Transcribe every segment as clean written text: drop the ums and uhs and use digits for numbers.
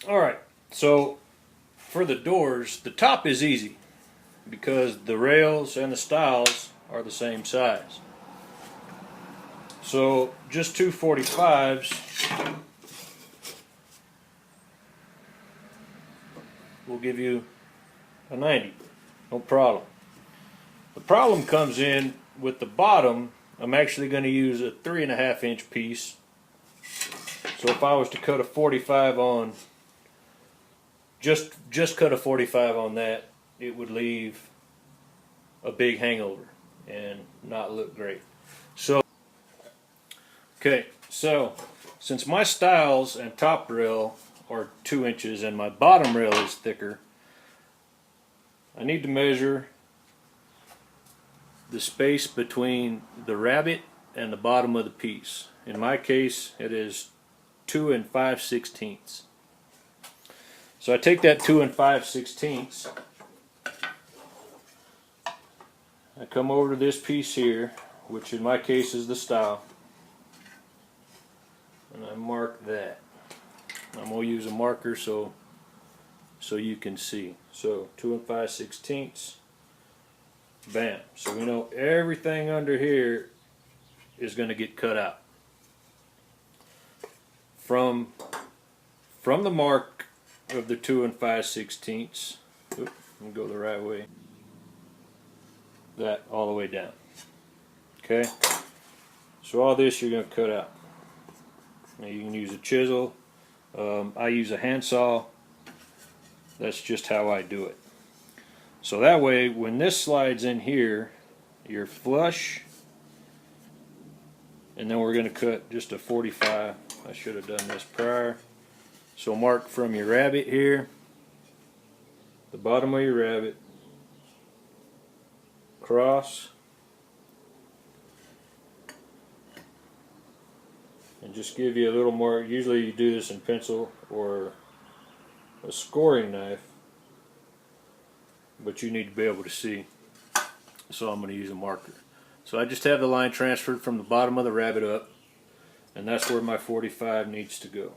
Alright, so for the doors, the top is easy because the rails and the stiles are the same size. So just two 45s will give you a 90, no problem. The problem comes in with the bottom. I'm actually going to use a 3.5 inch piece. So if I was to cut a 45 on, just cut a 45 on that, it would leave a big hangover and not look great. So, okay, so since my stiles and top rail are 2 inches and my bottom rail is thicker, I need to measure the space between the rabbet and the bottom of the piece. In my case, it is 2 5/16. So I take that 2 5/16. I come over to this piece here, which in my case is the stile, and I mark that. I'm going to use a marker so you can see. So 2 5/16. Bam. So we know everything under here is going to get cut out. From the mark of the 2 5/16, let me go the right way, that all the way down. Okay? So all this you're going to cut out. Now you can use a chisel. I use a handsaw. That's just how I do it. So that way, when this slides in here, you're flush. And then we're going to cut just a 45. I should have done this prior. So mark from your rabbet here, the bottom of your rabbet, cross, and just give you a little more. Usually you do this in pencil or a scoring knife, but you need to be able to see. So I'm going to use a marker. So I just have the line transferred from the bottom of the rabbet up, and that's where my 45 needs to go.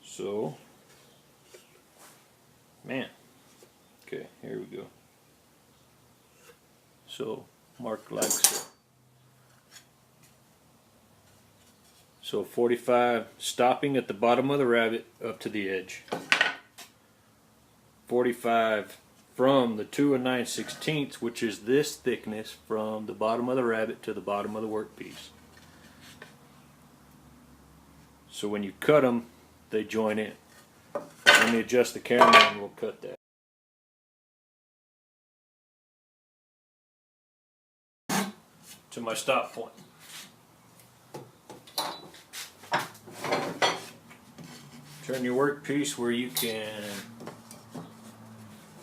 So, man, okay, here we go. So, mark like so. So 45, stopping at the bottom of the rabbet up to the edge. 45 from the 2 9/16, which is this thickness from the bottom of the rabbet to the bottom of the workpiece. So when you cut them, they join in. Let me adjust the camera and we'll cut that. To my stop point. Turn your workpiece where you can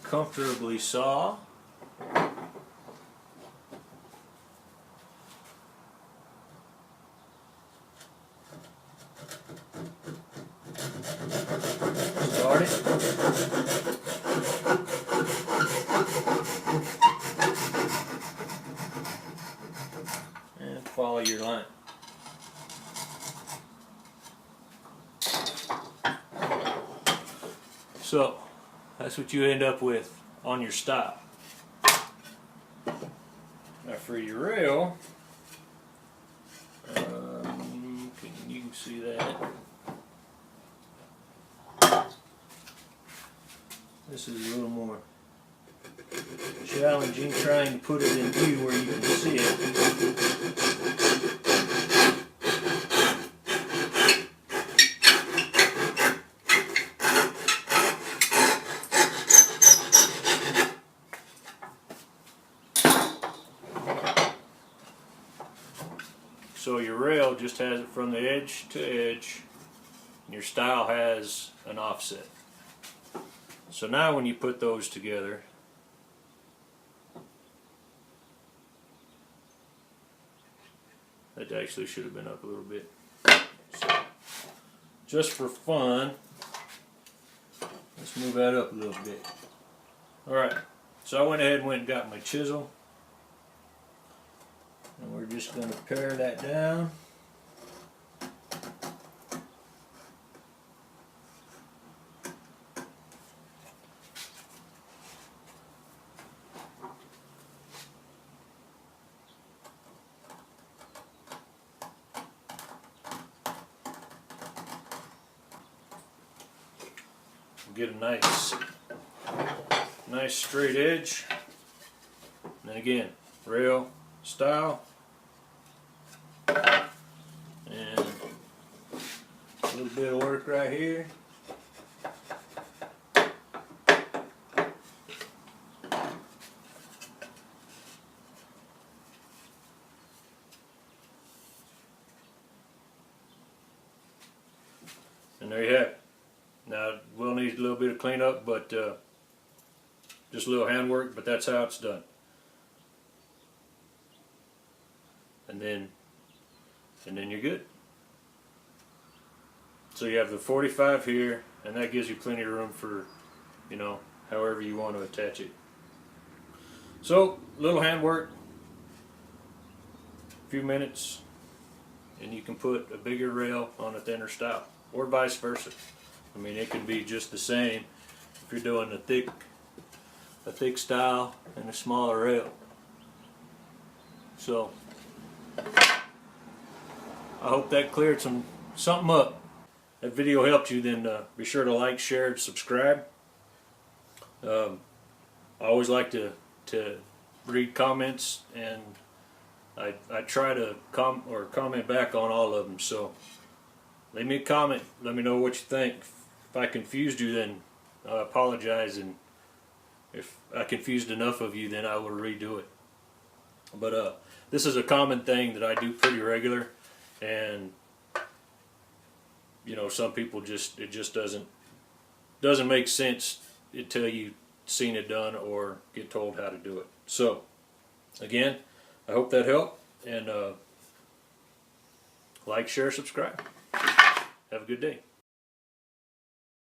comfortably saw. Start it. And follow your line. So that's what you end up with on your stile. Now for your rail, you can see that. This is a little more challenging, trying to put it in view where you can see it. So your rail just has it from the edge to edge, and your stile has an offset. So now when you put those together, that actually should have been up a little bit. So just for fun, let's move that up a little bit. Alright, so I went ahead and went and got my chisel. And we're just going to pare that down. get a nice straight edge. And then again, rail style, and a little bit of work right here. And there you have it. Now it will need a little bit of cleanup, but just a little handwork, but that's how it's done. And then you're good. So you have the 45 here, and that gives you plenty of room for, you know, however you want to attach it. So little handwork, a few minutes, and you can put a bigger rail on a thinner style, or vice versa. I mean, it could be just the same if you're doing a thick style and a smaller rail. So I hope that cleared something up. That video helped you, then be sure to like, share, and subscribe. I always like to read comments, and I try to comment back on all of them. So leave me a comment. Let me know what you think. If I confused you, then I apologize, and if I confused enough of you, then I will redo it. But this is a common thing that I do pretty regular, and you know, some people it just doesn't make sense until you've seen it done or get told how to do it. So again, I hope that helped, and like, share, subscribe. Have a good day.